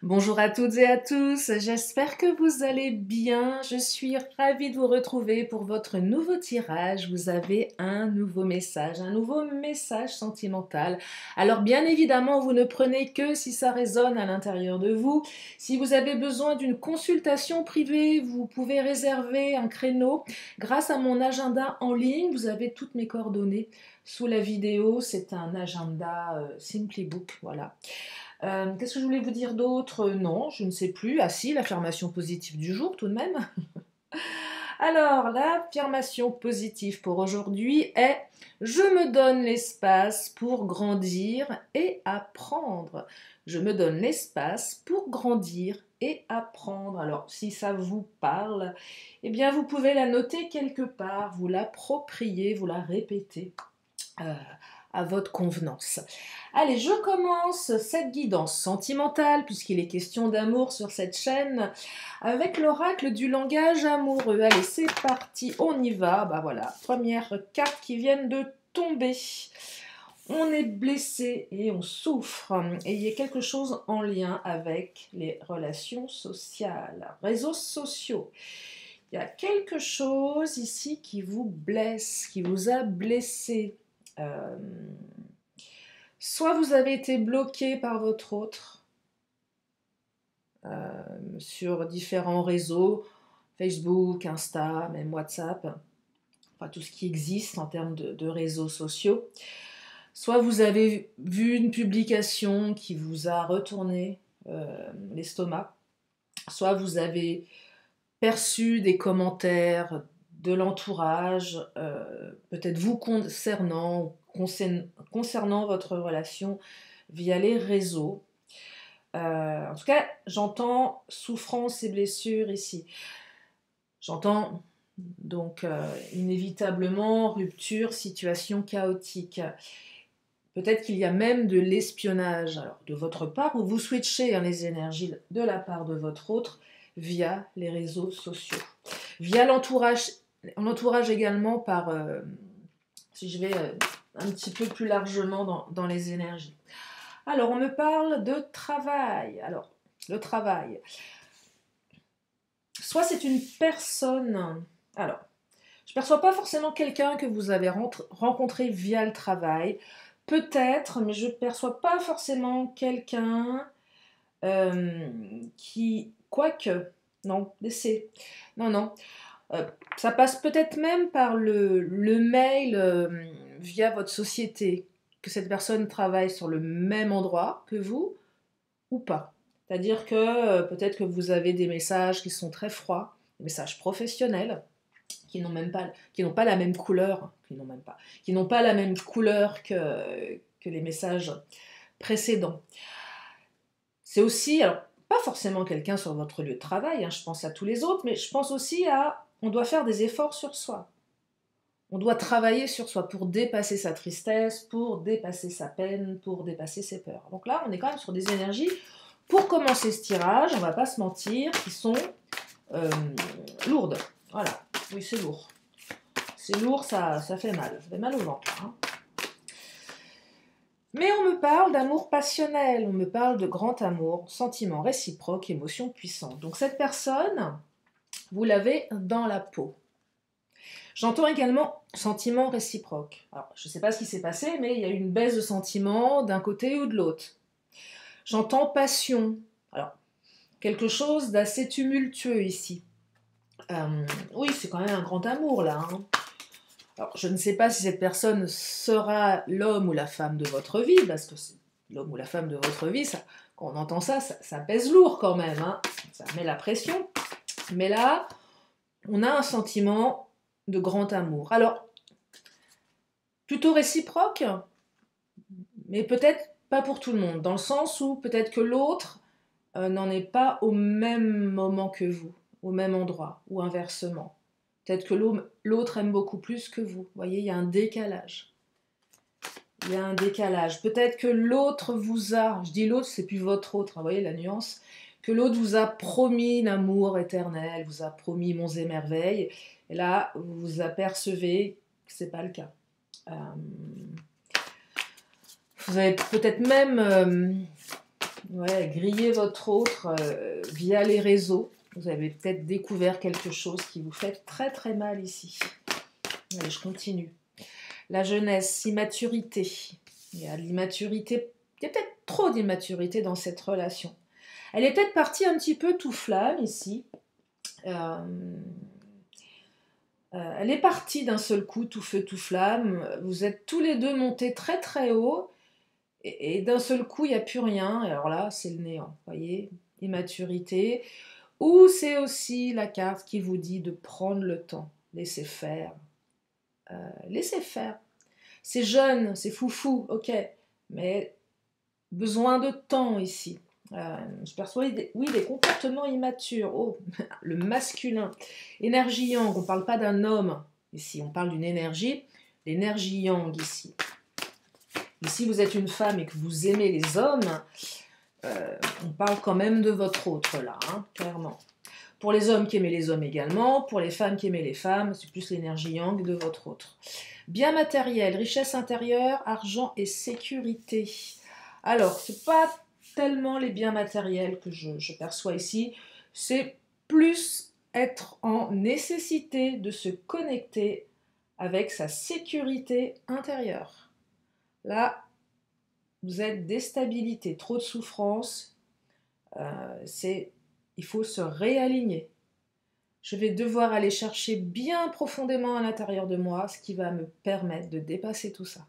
Bonjour à toutes et à tous, j'espère que vous allez bien. Je suis ravie de vous retrouver pour votre nouveau tirage. Vous avez un nouveau message sentimental. Alors bien évidemment, vous ne prenez que si ça résonne à l'intérieur de vous. Si vous avez besoin d'une consultation privée, vous pouvez réserver un créneau grâce à mon agenda en ligne. Vous avez toutes mes coordonnées sous la vidéo. C'est un agenda Simply Book, voilà. Qu'est-ce que je voulais vous dire d'autre? Non, je ne sais plus. Ah si, l'affirmation positive du jour tout de même. Alors, l'affirmation positive pour aujourd'hui est: je me donne l'espace pour grandir et apprendre. Je me donne l'espace pour grandir et apprendre. Alors, si ça vous parle, eh bien, vous pouvez la noter quelque part, vous l'approprier, vous la répéter euh, à votre convenance. Allez, je commence cette guidance sentimentale, puisqu'il est question d'amour sur cette chaîne, avec l'oracle du langage amoureux. Allez, c'est parti, on y va. Bah voilà, première carte qui vient de tomber. On est blessé et on souffre. Et il y a quelque chose en lien avec les relations sociales, réseaux sociaux. Il y a quelque chose ici qui vous blesse, qui vous a blessé. Euh, Soit vous avez été bloqué par votre autre sur différents réseaux, Facebook, Insta, même WhatsApp, enfin tout ce qui existe en termes de réseaux sociaux. Soit vous avez vu une publication qui vous a retourné l'estomac, soit vous avez perçu des commentaires de l'entourage, peut-être vous concernant votre relation via les réseaux. En tout cas, j'entends souffrance et blessure ici. J'entends donc inévitablement rupture, situation chaotique. Peut-être qu'il y a même de l'espionnage alors, de votre part, ou vous switchez les énergies de la part de votre autre via les réseaux sociaux. Via l'entourage également par, si je vais un petit peu plus largement dans les énergies. Alors, on me parle de travail. Alors, le travail. Soit c'est une personne. Alors, je ne perçois pas forcément quelqu'un que vous avez rencontré via le travail. Peut-être, mais je ne perçois pas forcément quelqu'un qui. Quoique. Non, laissez. Non, non. Ça passe peut-être même par le mail via votre société, que cette personne travaille sur le même endroit que vous ou pas. C'est-à-dire que peut-être que vous avez des messages qui sont très froids, des messages professionnels, qui n'ont pas la même couleur, qui n'ont pas la même couleur que les messages précédents. C'est aussi, alors, pas forcément quelqu'un sur votre lieu de travail, je pense à tous les autres, mais je pense aussi on doit faire des efforts sur soi. On doit travailler sur soi pour dépasser sa tristesse, pour dépasser sa peine, pour dépasser ses peurs. Donc là, on est quand même sur des énergies, pour commencer ce tirage, on va pas se mentir, qui sont lourdes. Voilà, oui, c'est lourd. C'est lourd, ça fait mal. Ça fait mal au ventre. Mais on me parle d'amour passionnel, on me parle de grand amour, sentiment réciproque, émotion puissante. Donc cette personne, vous l'avez dans la peau. J'entends également sentiment réciproque. Alors, je ne sais pas ce qui s'est passé, mais il y a eu une baisse de sentiment d'un côté ou de l'autre. J'entends passion. Alors, quelque chose d'assez tumultueux ici. Oui, c'est quand même un grand amour là. Alors, je ne sais pas si cette personne sera l'homme ou la femme de votre vie, parce que l'homme ou la femme de votre vie, quand on entend ça pèse lourd quand même. Ça met la pression. Mais là, on a un sentiment de grand amour. Alors, plutôt réciproque, mais peut-être pas pour tout le monde, dans le sens où peut-être que l'autre n'en est pas au même moment que vous, au même endroit, ou inversement. Peut-être que l'autre aime beaucoup plus que vous. Vous voyez, il y a un décalage. Il y a un décalage. Peut-être que l'autre vous a, je dis l'autre, c'est plus votre autre, vous voyez la nuance, que l'autre vous a promis l'amour éternel, vous a promis monts et merveilles, et là, vous apercevez que ce n'est pas le cas. Vous avez peut-être même Ouais, griller votre autre via les réseaux. Vous avez peut-être découvert quelque chose qui vous fait très très mal ici. Allez, je continue. La jeunesse, immaturité. Il y a de l'immaturité, il y a peut-être trop d'immaturité dans cette relation. Elle est peut-être partie un petit peu tout flamme ici. Euh, elle est partie d'un seul coup, tout feu, tout flamme. Vous êtes tous les deux montés très très haut. Et d'un seul coup, il n'y a plus rien. Et alors là, c'est le néant. Vous voyez, immaturité. Ou c'est aussi la carte qui vous dit de prendre le temps. Laissez faire. Laissez faire. C'est jeune, c'est foufou, ok. Mais besoin de temps ici. Je perçois, oui, des comportements immatures. Oh, le masculin. Énergie yang, on ne parle pas d'un homme ici, on parle d'une énergie. L'énergie yang ici. Et si vous êtes une femme et que vous aimez les hommes, on parle quand même de votre autre là, hein, clairement. Pour les hommes qui aimaient les hommes également, pour les femmes qui aimaient les femmes, c'est plus l'énergie yang de votre autre. Bien matériel, richesse intérieure, argent et sécurité. Alors, ce n'est pas tellement les biens matériels que je perçois ici, c'est plus être en nécessité de se connecter avec sa sécurité intérieure. Là, vous êtes déstabilité, trop de souffrance, il faut se réaligner. Je vais devoir aller chercher bien profondément à l'intérieur de moi ce qui va me permettre de dépasser tout ça.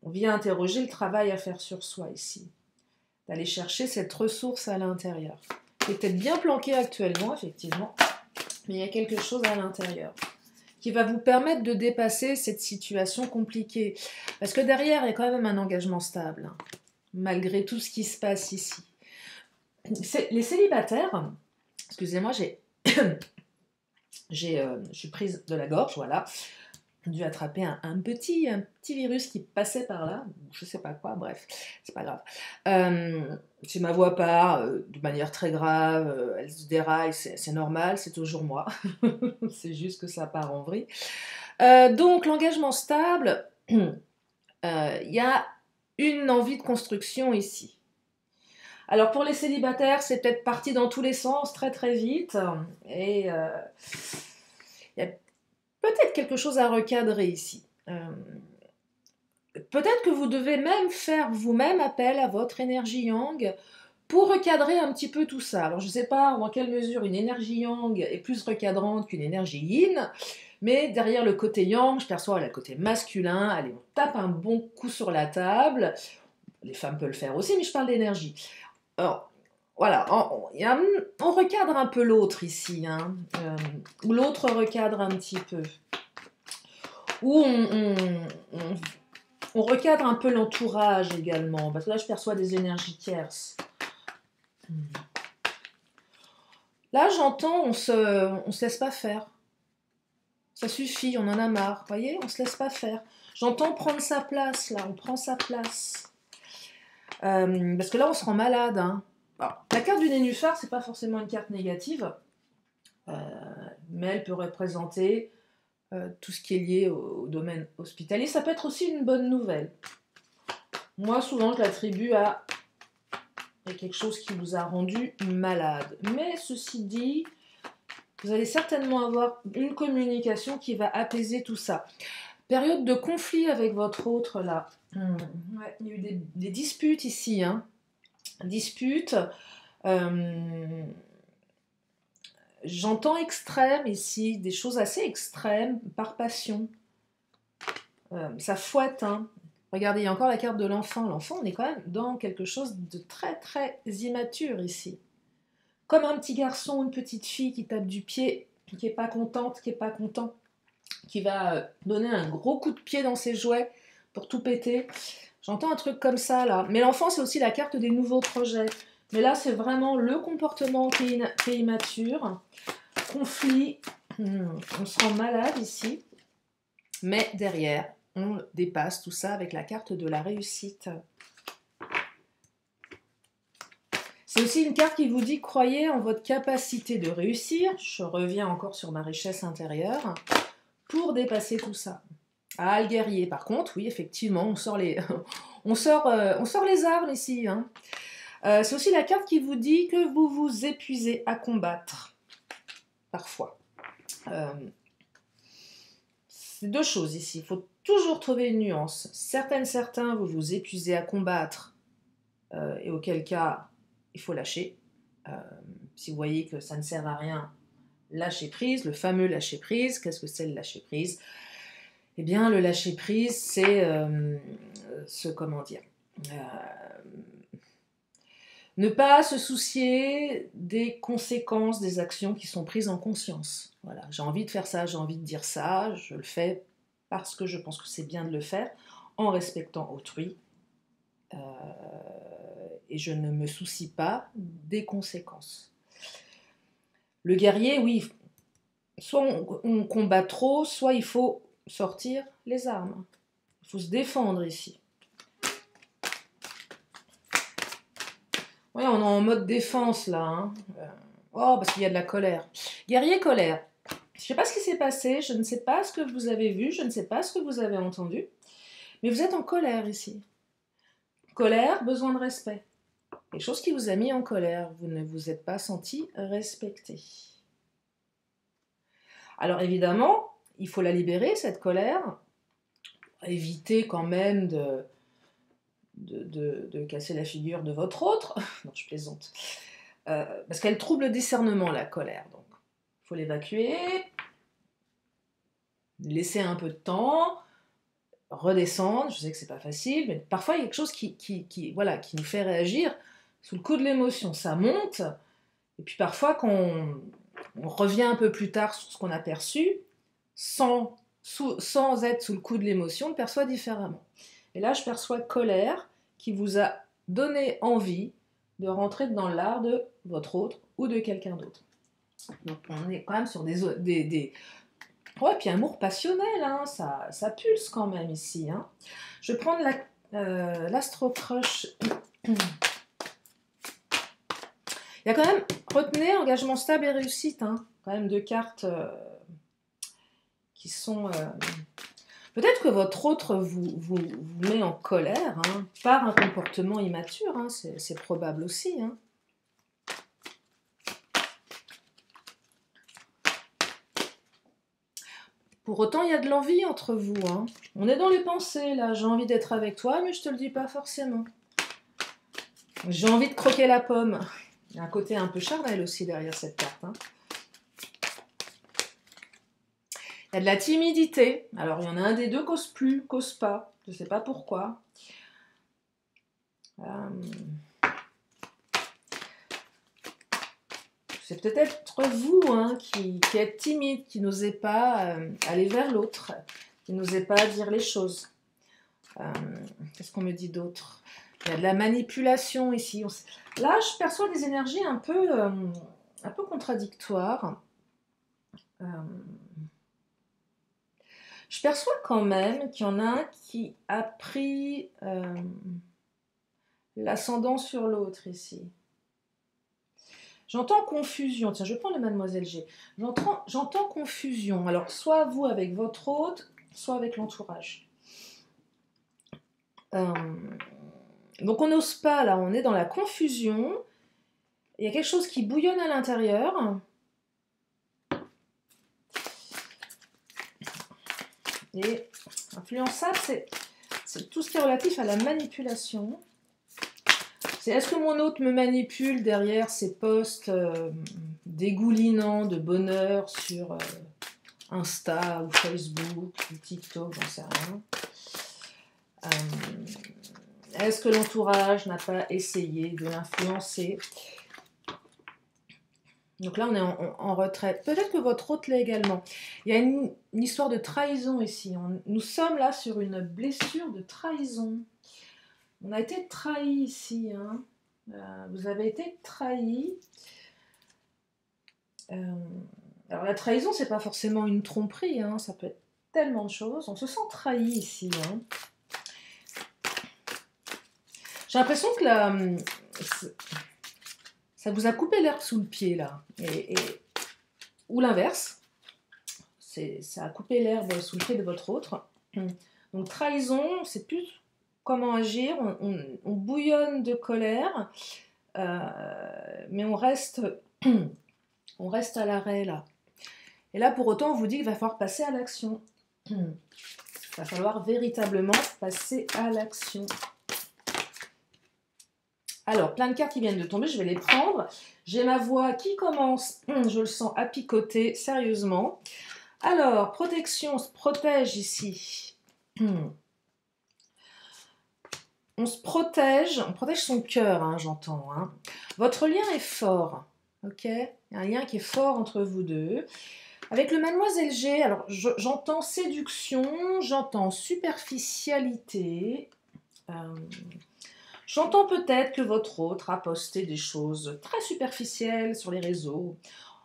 On vient interroger le travail à faire sur soi ici, d'aller chercher cette ressource à l'intérieur. C'est peut-être bien planqué actuellement, effectivement, mais il y a quelque chose à l'intérieur qui va vous permettre de dépasser cette situation compliquée. Parce que derrière, il y a quand même un engagement stable, hein, malgré tout ce qui se passe ici. Les célibataires, excusez-moi, je suis prise de la gorge, voilà. J'ai dû attraper un petit virus qui passait par là, je sais pas quoi, bref, c'est pas grave. Si ma voix part de manière très grave, elle se déraille, c'est normal, c'est toujours moi. C'est juste que ça part en vrille. Donc l'engagement stable, il y a une envie de construction ici. Alors pour les célibataires, c'est peut-être parti dans tous les sens très très vite, et il y a peut-être quelque chose à recadrer ici. Peut-être que vous devez même faire vous-même appel à votre énergie yang pour recadrer un petit peu tout ça. Alors je ne sais pas dans quelle mesure une énergie yang est plus recadrante qu'une énergie yin, mais derrière le côté yang, je perçois le côté masculin. Allez, on tape un bon coup sur la table. Les femmes peuvent le faire aussi, mais je parle d'énergie. Alors, voilà, on recadre un peu l'autre ici, hein, ou l'autre recadre un petit peu. Ou on recadre un peu l'entourage également, parce que là je perçois des énergies tierces. Là j'entends, on se laisse pas faire. Ça suffit, on en a marre, vous voyez, on se laisse pas faire. J'entends prendre sa place, là, on prend sa place. Parce que là on se rend malade, hein. Alors, la carte du nénuphar, c'est pas forcément une carte négative, mais elle peut représenter tout ce qui est lié au domaine hospitalier. Ça peut être aussi une bonne nouvelle. Moi, souvent, je l'attribue à quelque chose qui vous a rendu malade. Mais ceci dit, vous allez certainement avoir une communication qui va apaiser tout ça. Période de conflit avec votre autre, là. Ouais, il y a eu des disputes ici, hein. Disputes. J'entends extrême ici, des choses assez extrêmes, par passion. Ça fouette, hein. Regardez, il y a encore la carte de l'enfant. L'enfant, on est quand même dans quelque chose de très très immature ici. Comme un petit garçon, une petite fille qui tape du pied, qui n'est pas contente, qui n'est pas content, qui va donner un gros coup de pied dans ses jouets pour tout péter. J'entends un truc comme ça, là. Mais l'enfant, c'est aussi la carte des nouveaux projets. Mais là, c'est vraiment le comportement qui est immature. Conflit, on se rend malade ici. Mais derrière, on dépasse tout ça avec la carte de la réussite. C'est aussi une carte qui vous dit croyez en votre capacité de réussir. Je reviens encore sur ma richesse intérieure pour dépasser tout ça. Ah, le guerrier, par contre, oui, effectivement, On sort les armes ici. Hein. C'est aussi la carte qui vous dit que vous vous épuisez à combattre. Parfois. C'est deux choses ici. Il faut toujours trouver une nuance. Certains, vous vous épuisez à combattre. Et auquel cas, il faut lâcher. Si vous voyez que ça ne sert à rien, lâcher prise. Le fameux lâcher prise. Qu'est-ce que c'est le lâcher prise? Eh bien, le lâcher prise, c'est comment dire, ne pas se soucier des conséquences des actions qui sont prises en conscience. Voilà, j'ai envie de faire ça, j'ai envie de dire ça, je le fais parce que je pense que c'est bien de le faire, en respectant autrui, et je ne me soucie pas des conséquences. Le guerrier, oui, soit on combat trop, soit il faut sortir les armes. Il faut se défendre ici. Oui, on est en mode défense là. Hein. Oh, parce qu'il y a de la colère. Guerrier, colère. Je ne sais pas ce qui s'est passé, je ne sais pas ce que vous avez vu, je ne sais pas ce que vous avez entendu, mais vous êtes en colère ici. Colère, besoin de respect. Quelque chose qui vous a mis en colère, vous ne vous êtes pas senti respecté. Alors évidemment, il faut la libérer, cette colère, éviter quand même de casser la figure de votre autre. Non, je plaisante. Parce qu'elle trouble le discernement, la colère. Donc, il faut l'évacuer, laisser un peu de temps, redescendre. Je sais que c'est pas facile, mais parfois il y a quelque chose qui nous fait réagir sous le coup de l'émotion. Ça monte, et puis parfois quand on revient un peu plus tard sur ce qu'on a perçu, sans être sous le coup de l'émotion, on le perçoit différemment. Et là, je perçois colère qui vous a donné envie de rentrer dans l'art de votre autre ou de quelqu'un d'autre. Donc on est quand même sur des ouais, puis amour passionnel, hein, ça pulse quand même ici. Hein. Je vais prendre l'astro-crush. Il y a quand même, retenez, engagement stable et réussite. Hein. Quand même deux cartes qui sont... Peut-être que votre autre vous met en colère hein, par un comportement immature. Hein, c'est probable aussi. Hein. Pour autant, il y a de l'envie entre vous. Hein. On est dans les pensées, là. J'ai envie d'être avec toi, mais je te le dis pas forcément. J'ai envie de croquer la pomme. Il y a un côté un peu charnel aussi derrière cette carte. Hein. Il y a de la timidité. Alors, il y en a un des deux cause plus, cause pas. Je ne sais pas pourquoi. C'est peut-être vous hein, qui êtes timide, qui n'osez pas aller vers l'autre, qui n'osez pas dire les choses. Qu'est-ce qu'on me dit d'autre? Il y a de la manipulation ici. Là, je perçois des énergies un peu contradictoires. Je perçois quand même qu'il y en a un qui a pris l'ascendant sur l'autre ici. J'entends confusion. Tiens, je prends le Mademoiselle G. J'entends confusion. Alors, soit vous avec votre hôte, soit avec l'entourage. Donc, on n'ose pas, là. On est dans la confusion. Il y a quelque chose qui bouillonne à l'intérieur. Et influençable, c'est tout ce qui est relatif à la manipulation. C'est est-ce que mon hôte me manipule derrière ces posts dégoulinants de bonheur sur Insta ou Facebook ou TikTok, j'en sais rien. Est-ce que l'entourage n'a pas essayé de l'influencer? Donc là, on est en retrait. Peut-être que votre hôte l'est également. Il y a une histoire de trahison ici. Nous sommes là sur une blessure de trahison. On a été trahi ici. Hein. Vous avez été trahi. Alors la trahison, c'est pas forcément une tromperie. Hein. Ça peut être tellement de choses. On se sent trahi ici. Hein. J'ai l'impression que ça vous a coupé l'herbe sous le pied, là. Ou l'inverse. Ça a coupé l'herbe sous le pied de votre autre. Donc, trahison, c'est plus comment agir, on bouillonne de colère, mais on reste, on reste à l'arrêt là. Et là, pour autant, on vous dit qu'il va falloir passer à l'action. Il va falloir véritablement passer à l'action. Alors, plein de cartes qui viennent de tomber, je vais les prendre. J'ai ma voix qui commence, je le sens, à picoter, sérieusement. Alors, protection, on se protège ici. On se protège, on protège son cœur, hein, j'entends. Hein. Votre lien est fort, ok? Il y a un lien qui est fort entre vous deux. Avec le Mademoiselle G, alors j'entends séduction, j'entends superficialité. J'entends peut-être que votre autre a posté des choses très superficielles sur les réseaux,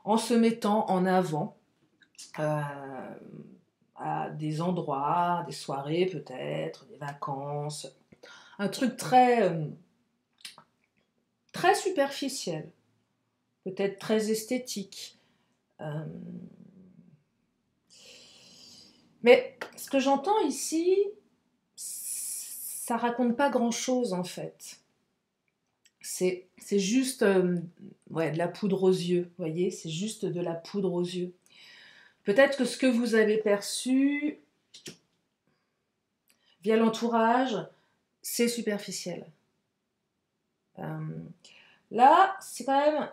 en se mettant en avant à des endroits, des soirées peut-être, des vacances, un truc très, très superficiel, peut-être très esthétique. Mais ce que j'entends ici, ça raconte pas grand-chose en fait. C'est juste ouais, de la poudre aux yeux, vous voyez, c'est juste de la poudre aux yeux. Peut-être que ce que vous avez perçu via l'entourage, c'est superficiel. Là, c'est quand même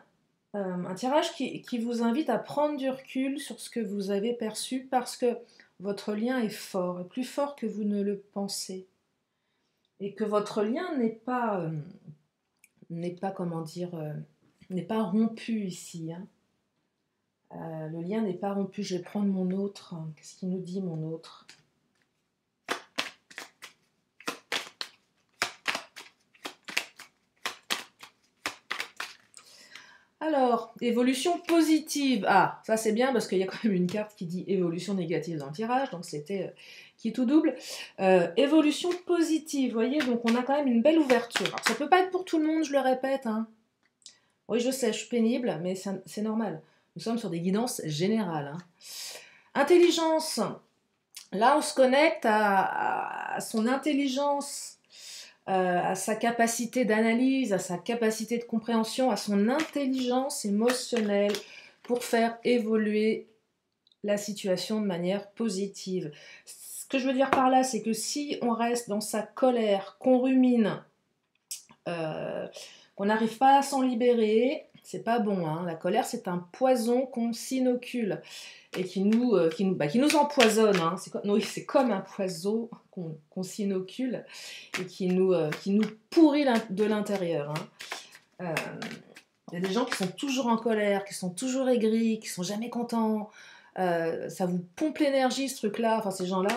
un tirage qui vous invite à prendre du recul sur ce que vous avez perçu parce que votre lien est fort, plus fort que vous ne le pensez. Et que votre lien n'est pas comment dire, n'est pas rompu ici. Hein. Le lien n'est pas rompu. Je vais prendre mon autre. Qu'est-ce qu'il nous dit, mon autre? Alors, évolution positive. Ah, ça c'est bien parce qu'il y a quand même une carte qui dit évolution négative dans le tirage, donc c'était qui tout double. Évolution positive, vous voyez, donc on a quand même une belle ouverture. Alors, ça peut pas être pour tout le monde, je le répète. Hein. Oui, je sais, je suis pénible, mais c'est normal. Nous sommes sur des guidances générales. Hein. Intelligence. Là, on se connecte à son intelligence, à sa capacité d'analyse, à sa capacité de compréhension, à son intelligence émotionnelle pour faire évoluer la situation de manière positive. Ce que je veux dire par là, c'est que si on reste dans sa colère, qu'on rumine, qu'on n'arrive pas à s'en libérer, c'est pas bon. Hein. La colère, c'est un poison qu'on s'inocule et qui nous empoisonne. Hein. C'est comme un poison qu'on s'inocule et qui nous pourrit de l'intérieur. Hein. Il y a des gens qui sont toujours en colère, qui sont toujours aigris, qui sont jamais contents. Ça vous pompe l'énergie, ce truc-là, enfin ces gens-là.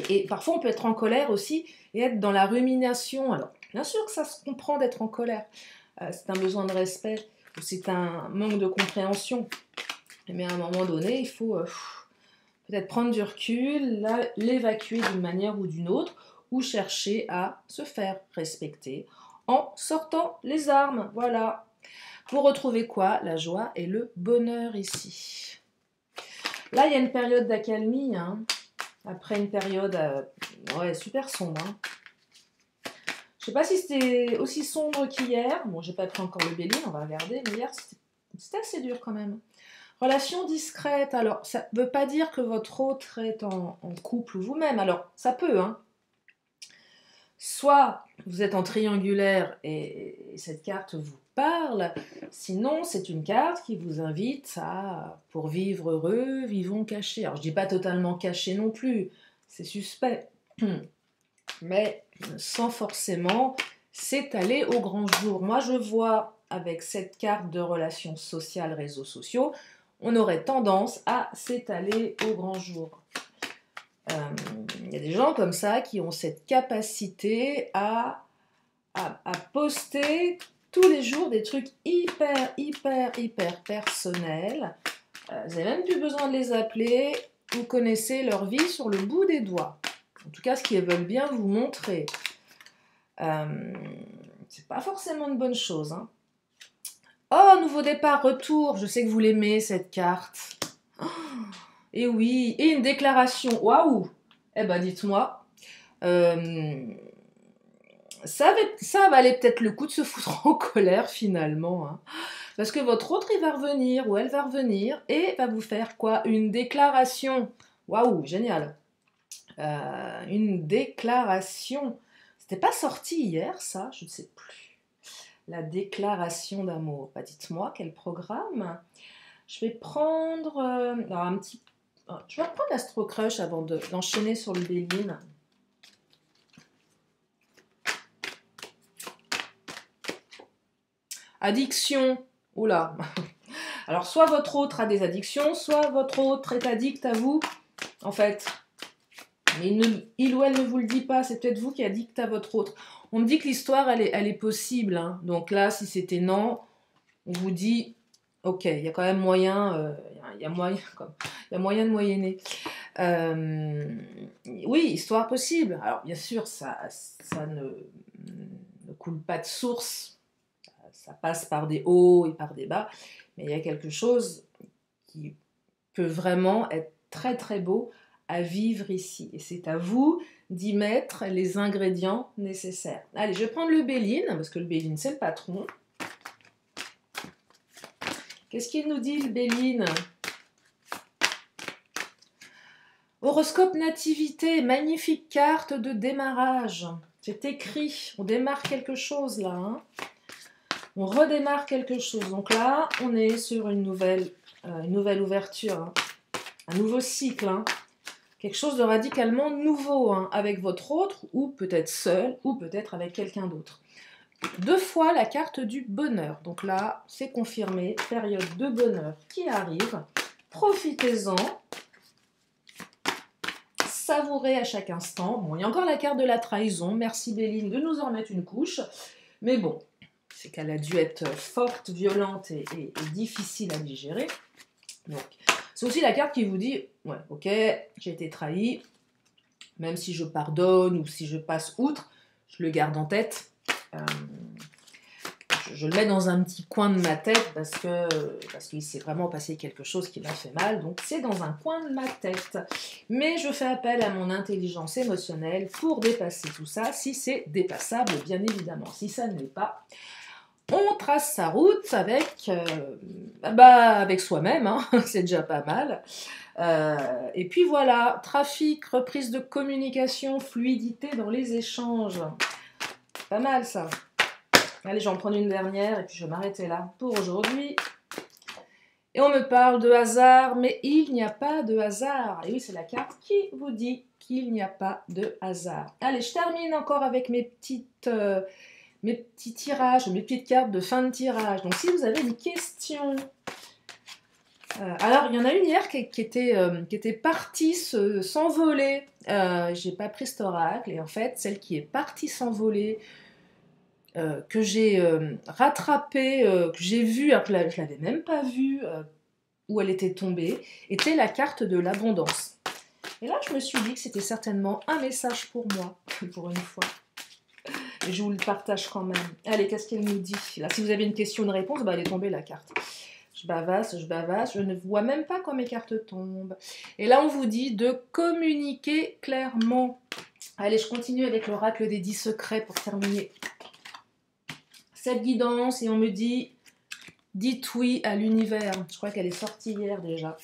Et parfois, on peut être en colère aussi et être dans la rumination. Alors, bien sûr que ça se comprend d'être en colère. C'est un besoin de respect ou c'est un manque de compréhension. Mais à un moment donné, il faut peut-être prendre du recul, l'évacuer d'une manière ou d'une autre, ou chercher à se faire respecter en sortant les armes. Voilà. Vous retrouvez quoi? La joie et le bonheur ici. Là, il y a une période d'accalmie, hein, après une période ouais, super sombre. Hein. Je sais pas si c'était aussi sombre qu'hier. Bon, j'ai pas pris encore le Béline, on va regarder. Mais hier, c'était assez dur quand même. Relation discrète. Alors, ça ne veut pas dire que votre autre est en couple ou vous-même. Alors, ça peut, hein. Soit vous êtes en triangulaire et cette carte vous parle, sinon c'est une carte qui vous invite à, pour vivre heureux, vivons cachés. Alors je dis pas totalement caché non plus, c'est suspect, mais sans forcément s'étaler au grand jour. Moi je vois avec cette carte de relations sociales, réseaux sociaux, on aurait tendance à s'étaler au grand jour. Il y a des gens comme ça qui ont cette capacité à poster tous les jours des trucs hyper personnels. Vous n'avez même plus besoin de les appeler. Vous connaissez leur vie sur le bout des doigts. En tout cas, ce qu'ils veulent bien vous montrer. C'est pas forcément une bonne chose. Hein. Oh, nouveau départ, retour. Je sais que vous l'aimez, cette carte. Oh, et oui, et une déclaration. Waouh! Eh ben, dites-moi. ça valait peut-être le coup de se foutre en colère finalement, hein. Parce que votre autre, il va revenir ou elle va revenir et va vous faire quoi? Une déclaration. Waouh, génial. Une déclaration. C'était pas sorti hier, ça? Je ne sais plus. La déclaration d'amour. Bah, dites-moi, quel programme? Je vais prendre alors un petit. Je vais reprendre l'Astro Crush avant d'enchaîner sur le Béline. Addiction. Oula. Alors, soit votre autre a des addictions, soit votre autre est addict à vous. En fait, mais il ou elle ne vous le dit pas, c'est peut-être vous qui addict à votre autre. On me dit que l'histoire, elle est possible, hein. Donc là, si c'était non, on vous dit, ok, il y a quand même moyen, il y a moyen de moyenner. Oui, histoire possible. Alors bien sûr, ça ne coule pas de source, ça passe par des hauts et par des bas, mais il y a quelque chose qui peut vraiment être très très beau à vivre ici. Et c'est à vous d'y mettre les ingrédients nécessaires. Allez, je vais prendre le Béline, parce que le Béline, c'est le patron. Qu'est-ce qu'il nous dit, le Béline? Horoscope nativité, magnifique carte de démarrage. C'est écrit, on démarre quelque chose là, hein. On redémarre quelque chose. Donc là, on est sur une nouvelle ouverture, hein. Un nouveau cycle, hein. Quelque chose de radicalement nouveau, hein, avec votre autre, ou peut-être seul, ou peut-être avec quelqu'un d'autre. 2 fois la carte du bonheur. Donc là, c'est confirmé, période de bonheur qui arrive. Profitez-en. Savourez à chaque instant. Bon, il y a encore la carte de la trahison. Merci Béline de nous en remettre une couche. Mais bon, c'est qu'elle a dû être forte, violente et difficile à digérer. Donc, c'est aussi la carte qui vous dit, ouais, ok, j'ai été trahi, même si je pardonne ou si je passe outre, je le garde en tête. Je le mets dans un petit coin de ma tête parce qu'il s'est vraiment passé quelque chose qui m'a fait mal, donc c'est dans un coin de ma tête. Mais je fais appel à mon intelligence émotionnelle pour dépasser tout ça, si c'est dépassable, bien évidemment. Si ça ne l'est pas, on trace sa route avec soi-même, hein, c'est déjà pas mal. Et puis voilà, trafic, reprise de communication, fluidité dans les échanges. Pas mal ça. Allez, j'en prends une dernière et puis je vais m'arrêter là pour aujourd'hui. Et on me parle de hasard, mais il n'y a pas de hasard. Et oui, c'est la carte qui vous dit qu'il n'y a pas de hasard. Allez, je termine encore avec mes petits tirages, mes petites cartes de fin de tirage. Donc, si vous avez une question... alors, il y en a une hier qui était partie s'envoler. J'ai pas pris cet oracle. Et en fait, celle qui est partie s'envoler... que j'ai rattrapée, que j'ai vue, alors que je ne l'avais même pas vue, où elle était tombée, était la carte de l'abondance. Et là, je me suis dit que c'était certainement un message pour moi, pour une fois. Et je vous le partage quand même. Allez, qu'est-ce qu'elle nous dit? Là, si vous avez une question, une réponse, bah, elle est tombée la carte. Je bavasse, je ne vois même pas quand mes cartes tombent. Et là, on vous dit de communiquer clairement. Allez, je continue avec l'oracle des 10 secrets pour terminer cette guidance, et on me dit dites oui à l'univers. Je crois qu'elle est sortie hier déjà.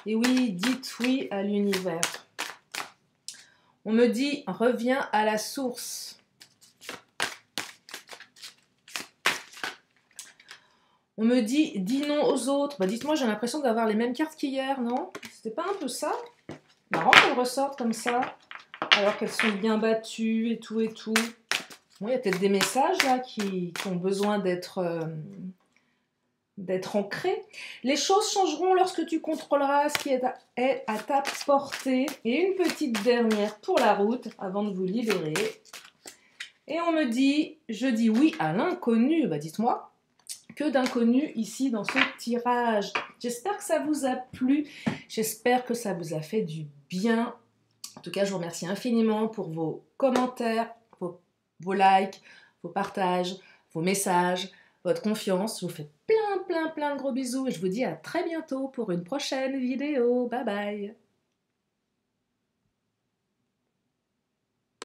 Et oui, dites oui à l'univers. On me dit reviens à la source. On me dit dis non aux autres. Bah, dites-moi, j'ai l'impression d'avoir les mêmes cartes qu'hier, non? C'était pas un peu ça? Marrant qu'elles ressortent comme ça, alors qu'elles sont bien battues et tout et tout. Bon, il y a peut-être des messages là qui ont besoin d'être ancrés. Les choses changeront lorsque tu contrôleras ce qui est à ta portée. Et une petite dernière pour la route avant de vous libérer. Et on me dit, je dis oui à l'inconnu. Bah dites-moi, que d'inconnu ici dans ce tirage. J'espère que ça vous a plu. J'espère que ça vous a fait du bien. En tout cas, je vous remercie infiniment pour vos commentaires, vos likes, vos partages, vos messages, votre confiance. Je vous fais plein de gros bisous et je vous dis à très bientôt pour une prochaine vidéo. Bye bye.